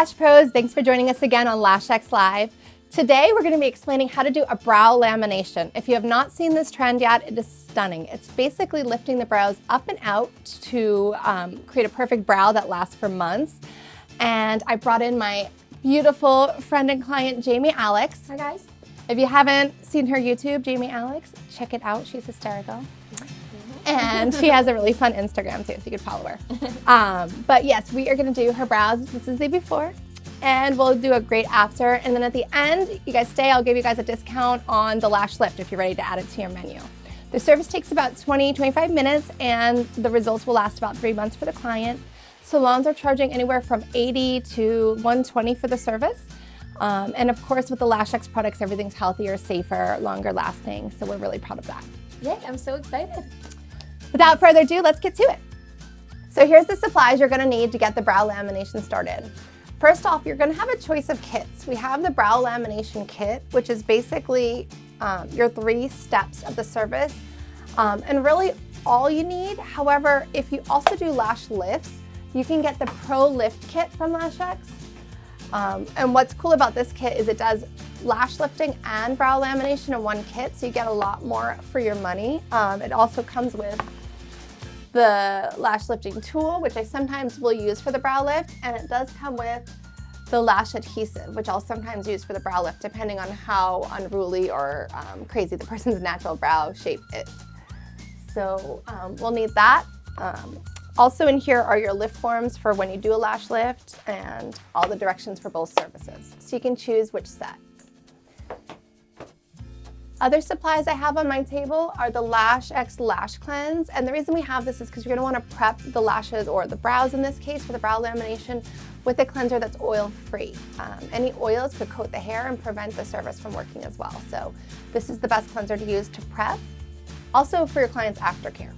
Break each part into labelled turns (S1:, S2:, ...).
S1: Lash Pros, thanks for joining us again on Lashx Live. Today we're going to be explaining how to do a brow lamination. If you have not seen this trend yet, it is stunning. It's basically lifting the brows up and out to create a perfect brow that lasts for months. And I brought in my beautiful friend and client, Jami Alex.
S2: Hi guys.
S1: If you haven't seen her YouTube, Jami Alex, check it out. She's hysterical. And she has a really fun Instagram too, so you could follow her. But yes, we are going to do her brows. This is the before, and we'll do a great after. And then at the end, you guys stay, I'll give you guys a discount on the lash lift if you're ready to add it to your menu. The service takes about 20-25 minutes, and the results will last about 3 months for the client. Salons are charging anywhere from $80 to $120 for the service. And of course, with the Lashx products, everything's healthier, safer, longer lasting. So we're really proud of that.
S2: Yeah, I'm so excited.
S1: Without further ado, let's get to it. So here's the supplies you're gonna need to get the brow lamination started. First off, you're gonna have a choice of kits. We have the brow lamination kit, which is basically your 3 steps of the service, and really all you need. However, if you also do lash lifts, you can get the Pro Lift kit from Lashx. And what's cool about this kit is it does lash lifting and brow lamination in one kit, so you get a lot more for your money. It also comes with the lash lifting tool, which I sometimes will use for the brow lift, and it does come with the lash adhesive, which I'll sometimes use for the brow lift, depending on how unruly or crazy the person's natural brow shape is. So we'll need that. Also in here are your lift forms for when you do a lash lift and all the directions for both services. So you can choose which set. Other supplies I have on my table are the Lashx Lash Cleanse. And the reason we have this is because you're gonna wanna prep the lashes, or the brows in this case, for the brow lamination with a cleanser that's oil-free. Any oils could coat the hair and prevent the service from working as well. So this is the best cleanser to use to prep. Also for your client's aftercare.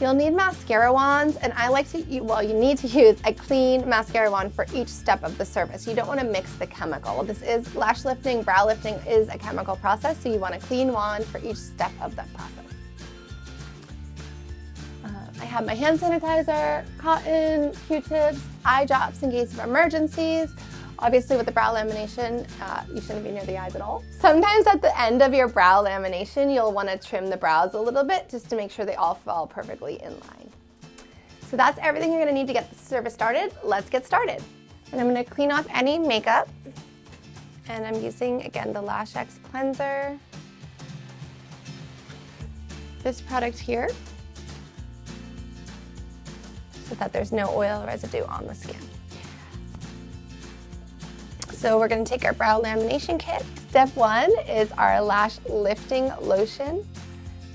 S1: You'll need mascara wands, and I like to use, well, you need to use a clean mascara wand for each step of the service. You don't want to mix the chemical. This is lash lifting, brow lifting is a chemical process, so you want a clean wand for each step of that process. I have my hand sanitizer, cotton, Q-tips, eye drops in case of emergencies. Obviously with the brow lamination, you shouldn't be near the eyes at all. Sometimes at the end of your brow lamination, you'll want to trim the brows a little bit just to make sure they all fall perfectly in line. So that's everything you're going to need to get the service started. Let's get started. And I'm going to clean off any makeup. And I'm using, again, the Lashx cleanser. This product here, so that there's no oil residue on the skin. So we're going to take our brow lamination kit. Step 1 is our lash lifting lotion,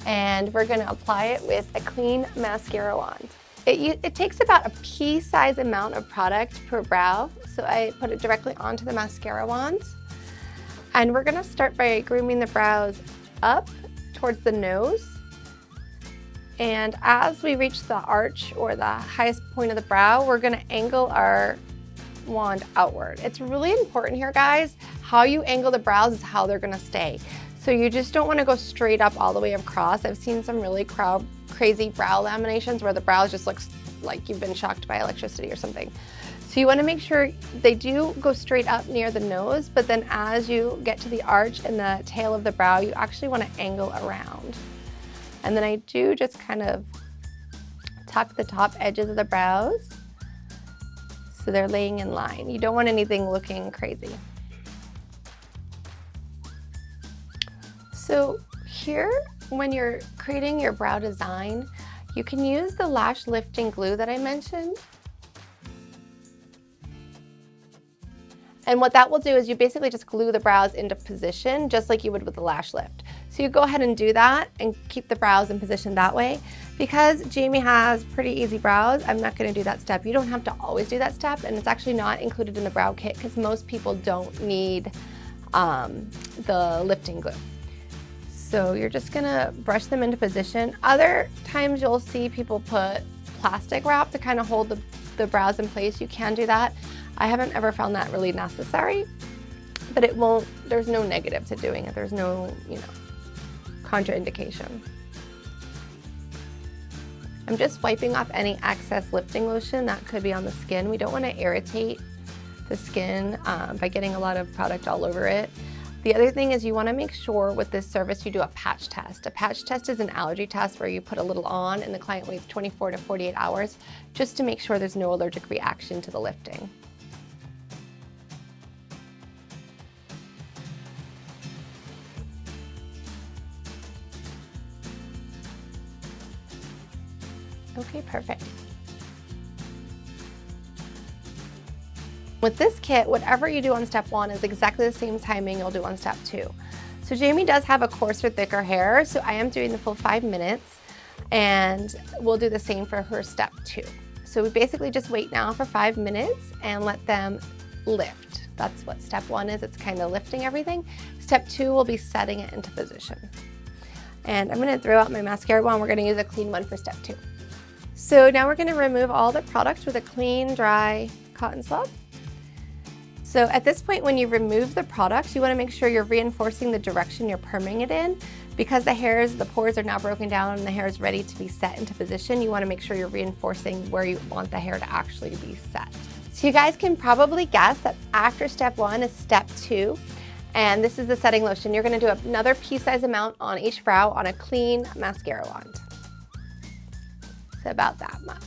S1: and we're going to apply it with a clean mascara wand. It takes about a pea-size amount of product per brow, so I put it directly onto the mascara wand. And we're going to start by grooming the brows up towards the nose. And as we reach the arch, or the highest point of the brow, we're going to angle our wand outward. It's really important here, guys. How you angle the brows is how they're gonna stay. So you just don't want to go straight up all the way across. I've seen some really crazy brow laminations where the brows just looks like you've been shocked by electricity or something. So you want to make sure they do go straight up near the nose, but then as you get to the arch and the tail of the brow, you actually want to angle around. And then I do just kind of tuck the top edges of the brows, so they're laying in line. You don't want anything looking crazy. So here, when you're creating your brow design, you can use the lash lifting glue that I mentioned. And what that will do is you basically just glue the brows into position, just like you would with the lash lift. So you go ahead and do that and keep the brows in position that way. Because Jami has pretty easy brows, I'm not going to do that step. You don't have to always do that step, and it's actually not included in the brow kit because most people don't need the lifting glue. So you're just going to brush them into position. Other times you'll see people put plastic wrap to kind of hold the brows in place. You can do that. I haven't ever found that really necessary, but it won't, there's no negative to doing it. There's no, contraindication. I'm just wiping off any excess lifting lotion that could be on the skin. We don't want to irritate the skin by getting a lot of product all over it. The other thing is you want to make sure with this service you do a patch test. A patch test is an allergy test where you put a little on and the client waits 24 to 48 hours just to make sure there's no allergic reaction to the lifting. Okay, perfect. With this kit, whatever you do on step 1 is exactly the same timing you'll do on step 2. So Jami does have a coarser, thicker hair, so I am doing the full 5 minutes, and we'll do the same for her step 2. So we basically just wait now for 5 minutes and let them lift. That's what step 1 is, it's kind of lifting everything. Step 2 will be setting it into position. And I'm gonna throw out my mascara one, we're gonna use a clean one for step 2. So now we're gonna remove all the product with a clean, dry cotton swab. So at this point, when you remove the product, you want to make sure you're reinforcing the direction you're perming it in. Because the pores are now broken down and the hair is ready to be set into position, you want to make sure you're reinforcing where you want the hair to actually be set. So you guys can probably guess that after step 1 is step 2, and this is the setting lotion. You're going to do another pea-size amount on each brow on a clean mascara wand. So about that much.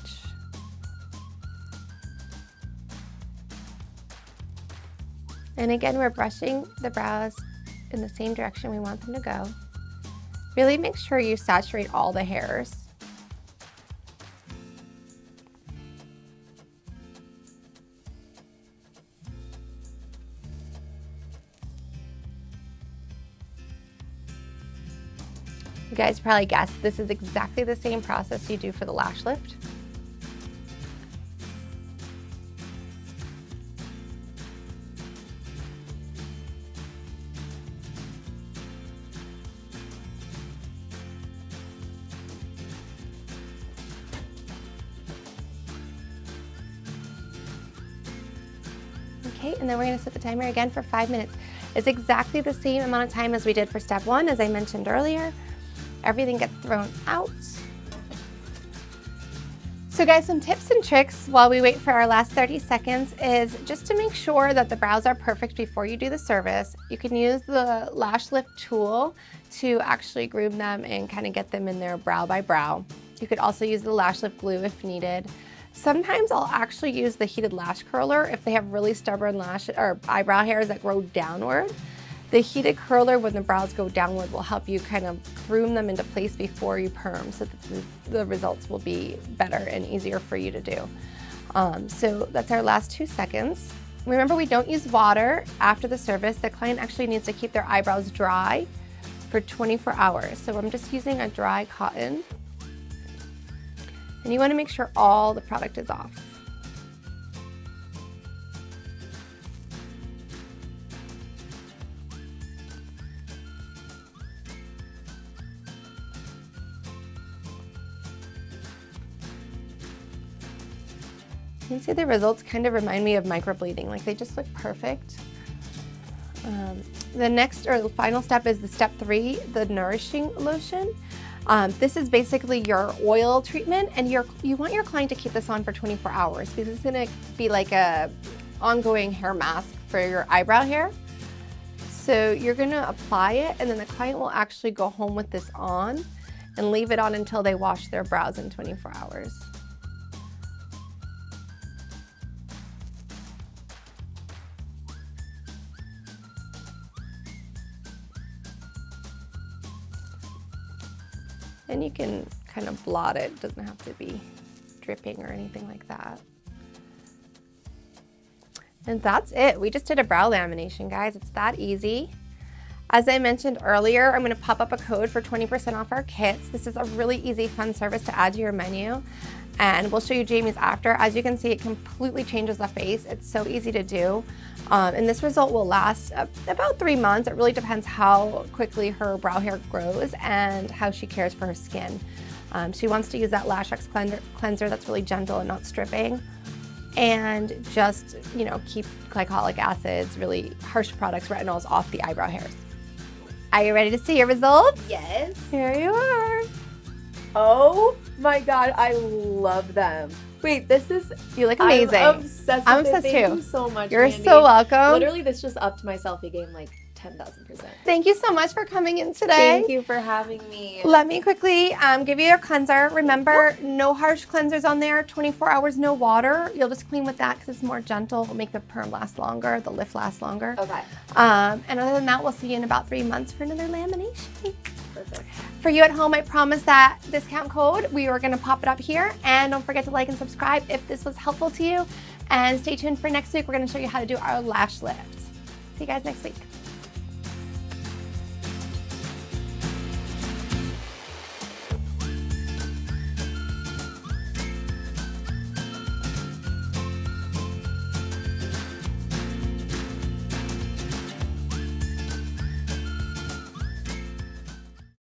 S1: And again, we're brushing the brows in the same direction we want them to go. Really make sure you saturate all the hairs. You guys probably guessed this is exactly the same process you do for the lash lift. Okay, and then we're gonna set the timer again for 5 minutes. It's exactly the same amount of time as we did for step 1, as I mentioned earlier. Everything gets thrown out. So guys, some tips and tricks while we wait for our last 30 seconds is just to make sure that the brows are perfect before you do the service. You can use the lash lift tool to actually groom them and kind of get them in there brow by brow. You could also use the lash lift glue if needed. Sometimes I'll actually use the heated lash curler if they have really stubborn lash or eyebrow hairs that grow downward. The heated curler when the brows go downward will help you kind of groom them into place before you perm so that the results will be better and easier for you to do. So that's our last 2 seconds. Remember, we don't use water after the service. The client actually needs to keep their eyebrows dry for 24 hours. So I'm just using a dry cotton. And you want to make sure all the product is off. You can see the results kind of remind me of microblading, like they just look perfect. The next or the final step is the step 3, the nourishing lotion. This is basically your oil treatment, and you want your client to keep this on for 24 hours because it's gonna be like a ongoing hair mask for your eyebrow hair. So you're gonna apply it, and then the client will actually go home with this on and leave it on until they wash their brows in 24 hours. And you can kind of blot it. It doesn't have to be dripping or anything like that. And that's it. We just did a brow lamination, guys. It's that easy. As I mentioned earlier, I'm gonna pop up a code for 20% off our kits. This is a really easy, fun service to add to your menu. And we'll show you Jami's after. As you can see, it completely changes the face. It's so easy to do. And this result will last about 3 months. It really depends how quickly her brow hair grows and how she cares for her skin. She wants to use that Lashx cleanser that's really gentle and not stripping. And just, you know, keep glycolic acids, really harsh products, retinols off the eyebrow hairs. Are you ready to see your results?
S2: Yes.
S1: Here you are.
S2: Oh my God, I love them. Wait, this is...
S1: You look amazing.
S2: I'm obsessed with
S1: I'm
S2: it.
S1: obsessed
S2: Thank
S1: too.
S2: you so much,
S1: You're
S2: Mandy.
S1: so welcome.
S2: Literally, this just upped my selfie game like 10,000%.
S1: Thank you so much for coming in today.
S2: Thank you for having me.
S1: Let me quickly give you your cleanser. Remember, no harsh cleansers on there, 24 hours, no water. You'll just clean with that because it's more gentle. It'll make the perm last longer, the lift last longer.
S2: Okay.
S1: And other than that, we'll see you in about 3 months for another lamination.
S2: Perfect.
S1: For you at home, I promise that discount code, we are gonna pop it up here. And don't forget to like and subscribe if this was helpful to you. And stay tuned for next week. We're gonna show you how to do our lash lift. See you guys next week.